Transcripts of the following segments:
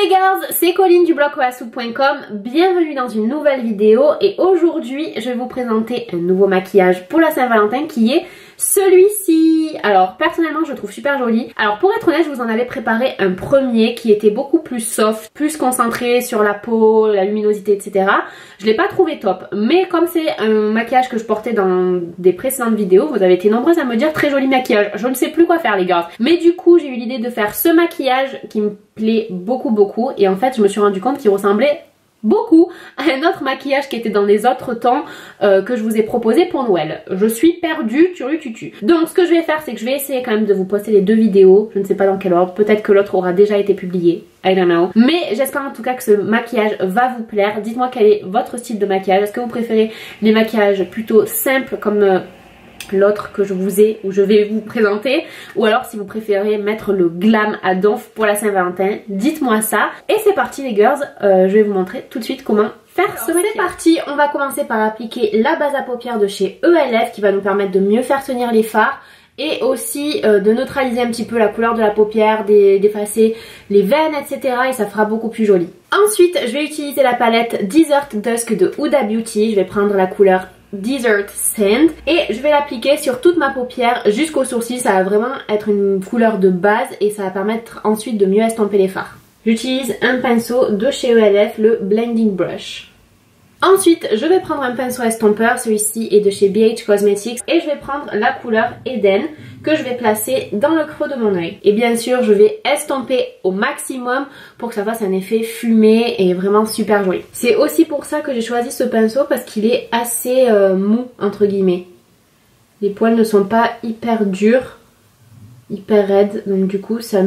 les girls, c'est Colline du blog oasoup.com, bienvenue dans une nouvelle vidéo et aujourd'hui je vais vous présenter un nouveau maquillage pour la Saint-Valentin qui est celui-ci. Alors personnellement je le trouve super joli. Alors pour être honnête je vous en avais préparé un premier qui était beaucoup plus soft, plus concentré sur la peau, la luminosité etc. Je l'ai pas trouvé top mais comme c'est un maquillage que je portais dans des précédentes vidéos, vous avez été nombreuses à me dire très joli maquillage. Je ne sais plus quoi faire les girls. Mais du coup j'ai eu l'idée de faire ce maquillage qui me plaît beaucoup et en fait je me suis rendu compte qu'il ressemblait beaucoup à un autre maquillage qui était dans les autres temps que je vous ai proposé pour Noël. Je suis perdue, tutu. Donc ce que je vais faire c'est que je vais essayer quand même de vous poster les deux vidéos, je ne sais pas dans quel ordre, peut-être que l'autre aura déjà été publié, I don't know. Mais j'espère en tout cas que ce maquillage va vous plaire. Dites-moi quel est votre style de maquillage, est-ce que vous préférez les maquillages plutôt simples comme l'autre que je vous ai ou je vais vous présenter, ou alors si vous préférez mettre le glam à donf pour la Saint-Valentin, dites-moi ça. Et c'est parti les girls, je vais vous montrer tout de suite comment faire ce maquillage. C'est parti, on va commencer par appliquer la base à paupières de chez ELF qui va nous permettre de mieux faire tenir les fards et aussi de neutraliser un petit peu la couleur de la paupière, d'effacer les veines etc. et ça fera beaucoup plus joli. Ensuite je vais utiliser la palette Desert Dusk de Huda Beauty, je vais prendre la couleur Desert Sand et je vais l'appliquer sur toute ma paupière jusqu'au sourcil. Ça va vraiment être une couleur de base et ça va permettre ensuite de mieux estomper les fards. J'utilise un pinceau de chez ELF, le Blending Brush. Ensuite je vais prendre un pinceau estompeur, celui-ci est de chez BH Cosmetics et je vais prendre la couleur Eden que je vais placer dans le creux de mon œil. Et bien sûr je vais estomper au maximum pour que ça fasse un effet fumé et vraiment super joli. C'est aussi pour ça que j'ai choisi ce pinceau parce qu'il est assez mou entre guillemets. Les poils ne sont pas hyper durs, hyper raides, donc du coup ça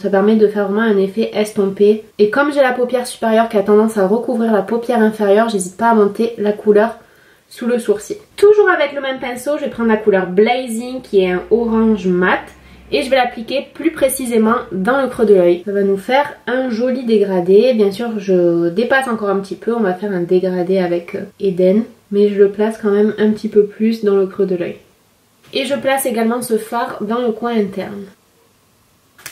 permet de faire vraiment un effet estompé. Et comme j'ai la paupière supérieure qui a tendance à recouvrir la paupière inférieure, j'hésite pas à monter la couleur sous le sourcil. Toujours avec le même pinceau, je vais prendre la couleur Blazing qui est un orange mat et je vais l'appliquer plus précisément dans le creux de l'œil. Ça va nous faire un joli dégradé. Bien sûr je dépasse encore un petit peu, on va faire un dégradé avec Eden, mais je le place quand même un petit peu plus dans le creux de l'œil. Et je place également ce fard dans le coin interne.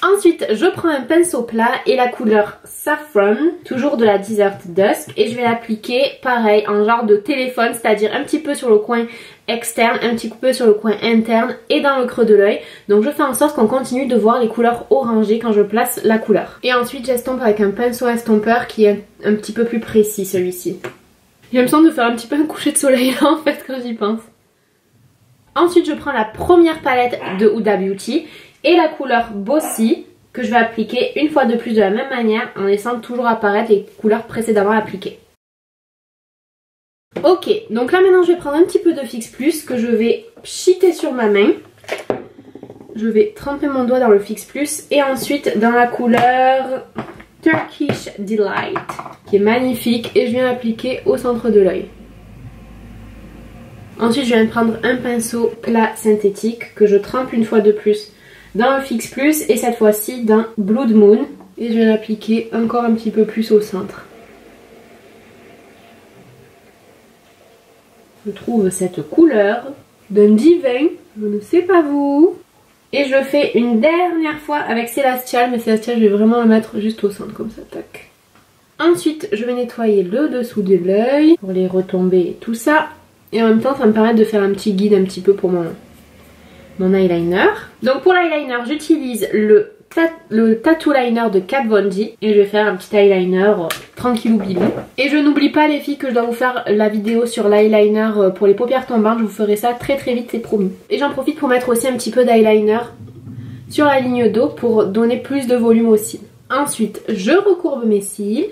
Ensuite, je prends un pinceau plat et la couleur Saffron, toujours de la Desert Dusk, et je vais l'appliquer pareil en genre de téléphone, c'est-à-dire un petit peu sur le coin externe, un petit peu sur le coin interne et dans le creux de l'œil. Donc je fais en sorte qu'on continue de voir les couleurs orangées quand je place la couleur. Et ensuite j'estompe avec un pinceau estompeur qui est un petit peu plus précis celui-ci. J'ai l'impression de faire un petit peu un coucher de soleil là en fait quand j'y pense. Ensuite je prends la première palette de Huda Beauty et la couleur Bossy que je vais appliquer une fois de plus de la même manière en laissant toujours apparaître les couleurs précédemment appliquées. Ok, donc là maintenant je vais prendre un petit peu de Fix Plus que je vais pchiter sur ma main. Je vais tremper mon doigt dans le Fix Plus et ensuite dans la couleur Turkish Delight qui est magnifique et je viens l'appliquer au centre de l'œil. Ensuite je viens de prendre un pinceau plat synthétique que je trempe une fois de plus dans le Fix Plus et cette fois-ci dans Blood Moon et je viens l'appliquer encore un petit peu plus au centre. Je trouve cette couleur d'un divin, je ne sais pas vous. Et je le fais une dernière fois avec Celestial, mais Celestial je vais vraiment le mettre juste au centre comme ça, tac. Ensuite je vais nettoyer le dessous de l'œil pour les retombées et tout ça. Et en même temps ça me permet de faire un petit guide un petit peu pour mon eyeliner. Donc pour l'eyeliner j'utilise le Tattoo Liner de Kat Von D et je vais faire un petit eyeliner tranquillou bilou. Et je n'oublie pas les filles que je dois vous faire la vidéo sur l'eyeliner pour les paupières tombantes, je vous ferai ça très vite, c'est promis. Et j'en profite pour mettre aussi un petit peu d'eyeliner sur la ligne d'eau pour donner plus de volume aux cils. Ensuite je recourbe mes cils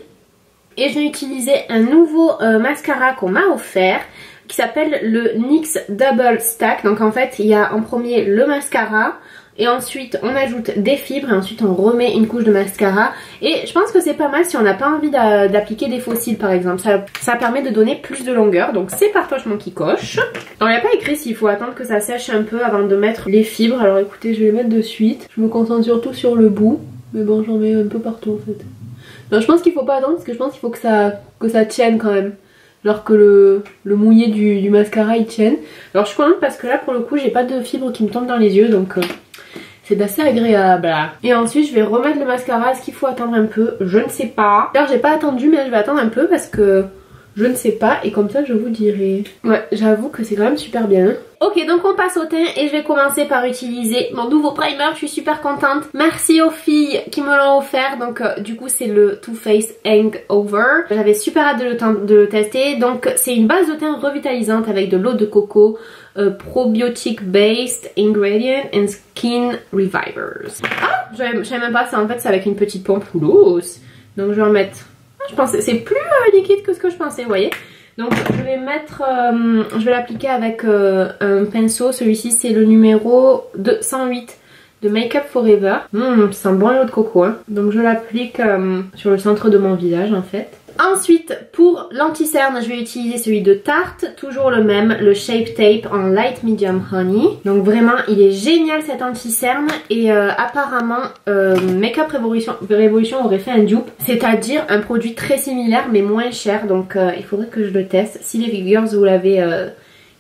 et je vais utiliser un nouveau mascara qu'on m'a offert qui s'appelle le NYX Double Stack. Donc en fait il y a en premier le mascara et ensuite on ajoute des fibres et ensuite on remet une couche de mascara et je pense que c'est pas mal si on n'a pas envie d'appliquer des faux cils par exemple, ça permet de donner plus de longueur, donc c'est parfaitement qui coche. Alors il n'y a pas écrit s'il faut attendre que ça sèche un peu avant de mettre les fibres, alors écoutez je vais les mettre de suite, je me concentre surtout sur le bout mais bon j'en mets un peu partout en fait. Non je pense qu'il faut pas attendre parce que je pense qu'il faut que ça tienne quand même. Alors que le mouillé du mascara il tienne. Alors je suis contente parce que là pour le coup j'ai pas de fibres qui me tombent dans les yeux donc C'est assez agréable. Et ensuite je vais remettre le mascara. Est-ce qu'il faut attendre un peu? Je ne sais pas. D'ailleurs j'ai pas attendu mais je vais attendre un peu parce que je ne sais pas et comme ça je vous dirai. Ouais, j'avoue que c'est quand même super bien. Ok, donc on passe au teint et je vais commencer par utiliser mon nouveau primer. Je suis super contente. Merci aux filles qui me l'ont offert. Donc du coup c'est le Too Faced Hangover. J'avais super hâte de le tester. Donc c'est une base de teint revitalisante avec de l'eau de coco, probiotic based ingredient and skin revivers. Ah, je savais même pas ça. En fait c'est avec une petite pompe lousse. Donc je vais en mettre... Je pensais c'est plus liquide que ce que je pensais, vous voyez. Donc je vais mettre, je vais l'appliquer avec un pinceau. Celui-ci c'est le numéro 108 de Make Up Forever. Ça sent bon l'eau de coco, hein. Donc je l'applique sur le centre de mon visage en fait. Ensuite pour l'anti-cerne je vais utiliser celui de Tarte, toujours le même, le Shape Tape en Light Medium Honey. Donc vraiment il est génial cet anti-cerne et apparemment Make Up Revolution aurait fait un dupe, c'est-à-dire un produit très similaire mais moins cher. Donc il faudrait que je le teste. Si les girls vous l'avez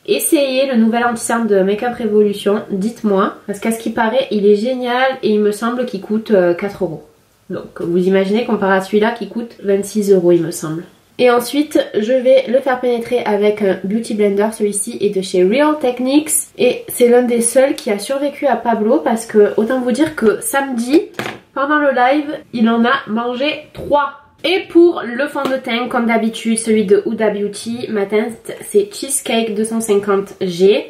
essayé le nouvel anti-cerne de Make Up Revolution, dites-moi parce qu'à ce qui paraît il est génial et il me semble qu'il coûte 4 €. Donc vous imaginez comparé à celui-là qui coûte 26 € il me semble. Et ensuite je vais le faire pénétrer avec un Beauty Blender. Celui-ci est de chez Real Techniques et c'est l'un des seuls qui a survécu à Pablo parce que autant vous dire que samedi pendant le live il en a mangé 3. Et pour le fond de teint comme d'habitude celui de Huda Beauty, ma teinte c'est Cheesecake 250G.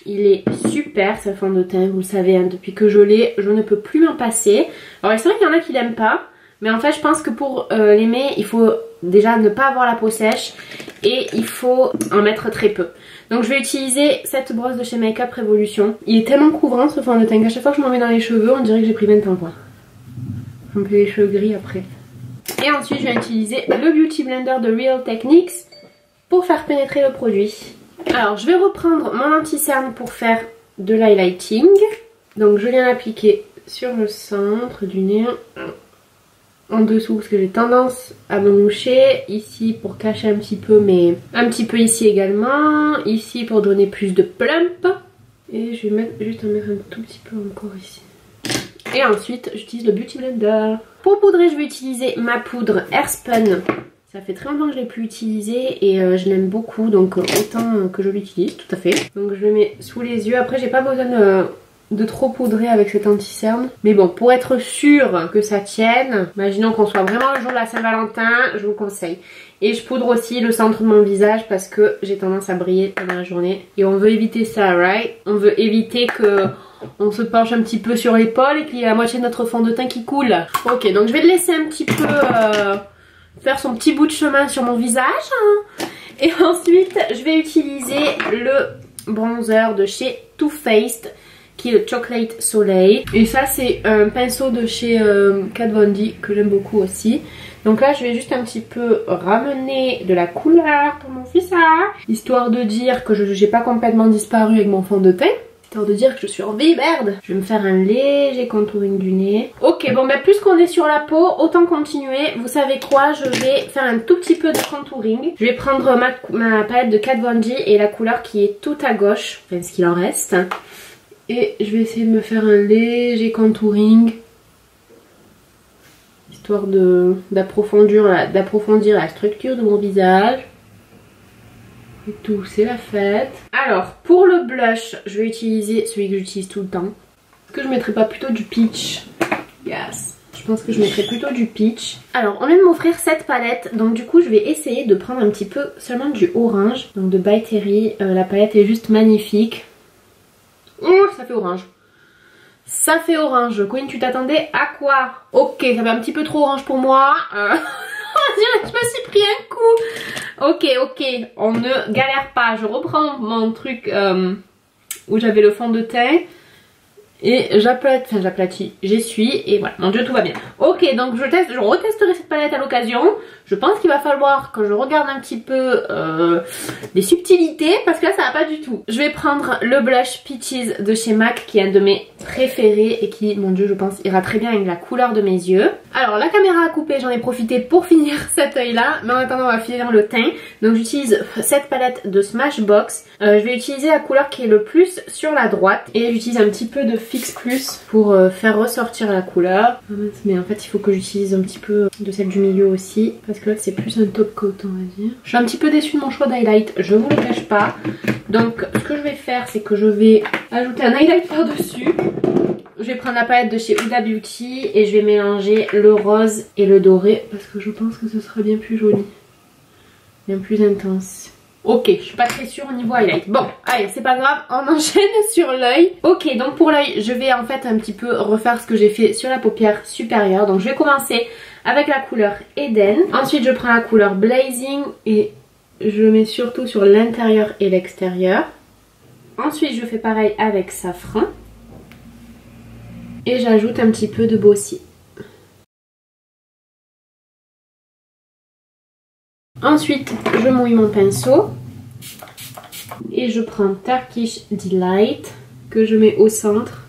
Il est super ce fond de teint, vous le savez, hein, depuis que je l'ai, je ne peux plus m'en passer. Alors c'est vrai qu'il y en a qui l'aiment pas, mais en fait je pense que pour l'aimer, il faut déjà ne pas avoir la peau sèche et il faut en mettre très peu. Donc je vais utiliser cette brosse de chez Make Up Revolution. Il est tellement couvrant ce fond de teint qu'à chaque fois que je m'en mets dans les cheveux, on dirait que j'ai pris 20 tampons. Un peu les cheveux gris après. Et ensuite je vais utiliser le Beauty Blender de Real Techniques pour faire pénétrer le produit. Alors je vais reprendre mon anti-cerne pour faire de l'highlighting. Donc je viens l'appliquer sur le centre du nez, en dessous parce que j'ai tendance à me moucher, ici pour cacher un petit peu mais un petit peu ici également, ici pour donner plus de plump et je vais mettre, juste en mettre un tout petit peu encore ici. Et ensuite j'utilise le Beauty Blender. Pour poudrer je vais utiliser ma poudre Airspun. Ça fait très longtemps que je l'ai plus utilisé et je l'aime beaucoup donc autant que je l'utilise, tout à fait. Donc je le mets sous les yeux. Après j'ai pas besoin de trop poudrer avec cet anti-cerne. Mais bon, pour être sûr que ça tienne, imaginons qu'on soit vraiment le jour de la Saint-Valentin, je vous conseille. Et je poudre aussi le centre de mon visage parce que j'ai tendance à briller pendant la journée. Et on veut éviter ça, right? On veut éviter que on se penche un petit peu sur l'épaule et qu'il y ait la moitié de notre fond de teint qui coule. Ok, donc je vais le laisser un petit peu... faire son petit bout de chemin sur mon visage. Et ensuite je vais utiliser le bronzer de chez Too Faced qui est le Chocolate Soleil. Et ça c'est un pinceau de chez Kat Von D que j'aime beaucoup aussi. Donc là je vais juste un petit peu ramener de la couleur dans mon visage, histoire de dire que j'ai pas complètement disparu avec mon fond de teint. Histoire de dire que je suis en vie, merde. Je vais me faire un léger contouring du nez. Ok, bon bah puisqu'on est sur la peau, autant continuer. Vous savez quoi, je vais faire un tout petit peu de contouring. Je vais prendre ma palette de Kat Von D et la couleur qui est tout à gauche, enfin ce qu'il en reste. Et je vais essayer de me faire un léger contouring. Histoire d'approfondir la structure de mon visage. Et tout, c'est la fête. Alors, pour le blush, je vais utiliser celui que j'utilise tout le temps. Est-ce que je mettrais pas plutôt du peach? Yes. Je pense que je mettrais plutôt du peach. Alors, on vient de m'offrir cette palette. Donc du coup, je vais essayer de prendre un petit peu seulement du orange. Donc de By Terry. La palette est juste magnifique. Oh, ça fait orange. Ça fait orange. Queen, tu t'attendais à quoi? Ok, ça fait un petit peu trop orange pour moi. On dirait que je me suis pris un coup. Ok, on ne galère pas. Je reprends mon truc où j'avais le fond de teint. Et j'aplatis, j'essuie et voilà, mon dieu, tout va bien. Ok, donc je retesterai cette palette à l'occasion. Je pense qu'il va falloir que je regarde un petit peu les subtilités parce que là ça va pas du tout. Je vais prendre le blush Peaches de chez MAC qui est un de mes préférés et qui, mon dieu, je pense ira très bien avec la couleur de mes yeux. Alors la caméra a coupé, j'en ai profité pour finir cet œil là, mais en attendant on va finir le teint. Donc j'utilise cette palette de Smashbox. Je vais utiliser la couleur qui est le plus sur la droite et j'utilise un petit peu de Fix Plus pour faire ressortir la couleur. Mais en fait il faut que j'utilise un petit peu de celle du milieu aussi, parce que là c'est plus un top coat on va dire. Je suis un petit peu déçue de mon choix d'highlight, je vous le cache pas. Donc ce que je vais faire c'est que je vais ajouter un highlight par dessus. Je vais prendre la palette de chez Huda Beauty et je vais mélanger le rose et le doré parce que je pense que ce sera bien plus joli, bien plus intense. Ok, je suis pas très sûre au niveau highlight. Bon, allez, c'est pas grave, on enchaîne sur l'œil. Ok, donc pour l'œil, je vais en fait un petit peu refaire ce que j'ai fait sur la paupière supérieure. Donc je vais commencer avec la couleur Eden. Ensuite, je prends la couleur Blazing et je mets surtout sur l'intérieur et l'extérieur. Ensuite, je fais pareil avec Safran. Et j'ajoute un petit peu de Bossy. Ensuite, je mouille mon pinceau. Et je prends Turkish Delight que je mets au centre.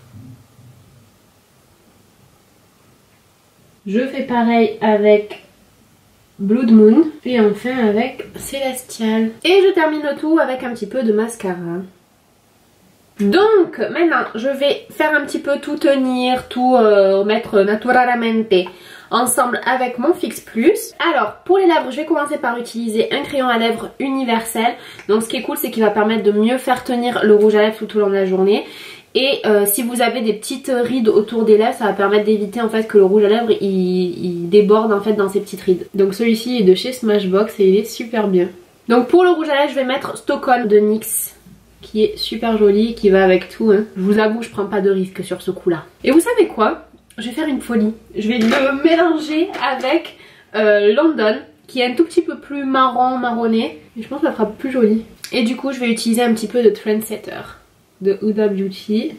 Je fais pareil avec Blood Moon. Et enfin avec Celestial. Et je termine le tout avec un petit peu de mascara. Donc maintenant je vais faire un petit peu tout tenir, tout mettre naturalmente ensemble avec mon Fix Plus. Alors pour les lèvres je vais commencer par utiliser un crayon à lèvres universel. Donc ce qui est cool c'est qu'il va permettre de mieux faire tenir le rouge à lèvres tout au long de la journée. Et si vous avez des petites rides autour des lèvres, ça va permettre d'éviter en fait que le rouge à lèvres il déborde en fait dans ces petites rides. Donc celui-ci est de chez Smashbox et il est super bien. Donc pour le rouge à lèvres je vais mettre Stockholm de NYX, qui est super joli, qui va avec tout. Hein. Je vous avoue, je prends pas de risque sur ce coup-là. Et vous savez quoi? Je vais faire une folie. Je vais le mélanger avec London, qui est un tout petit peu plus marronné. Et je pense que ça fera plus joli. Et du coup, je vais utiliser un petit peu de Trendsetter de Huda Beauty.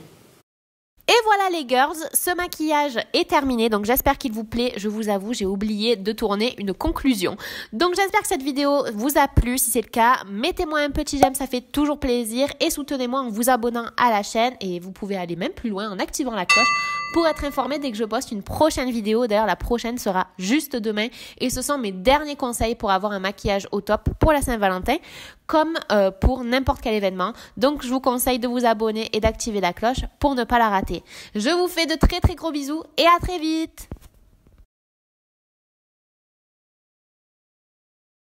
Et voilà les girls, ce maquillage est terminé, donc j'espère qu'il vous plaît. Je vous avoue, j'ai oublié de tourner une conclusion. Donc j'espère que cette vidéo vous a plu. Si c'est le cas, mettez-moi un petit j'aime, ça fait toujours plaisir. Et soutenez-moi en vous abonnant à la chaîne. Et vous pouvez aller même plus loin en activant la cloche pour être informé dès que je poste une prochaine vidéo. D'ailleurs, la prochaine sera juste demain. Et ce sont mes derniers conseils pour avoir un maquillage au top pour la Saint-Valentin, comme pour n'importe quel événement. Donc je vous conseille de vous abonner et d'activer la cloche pour ne pas la rater. Je vous fais de très très gros bisous et à très vite!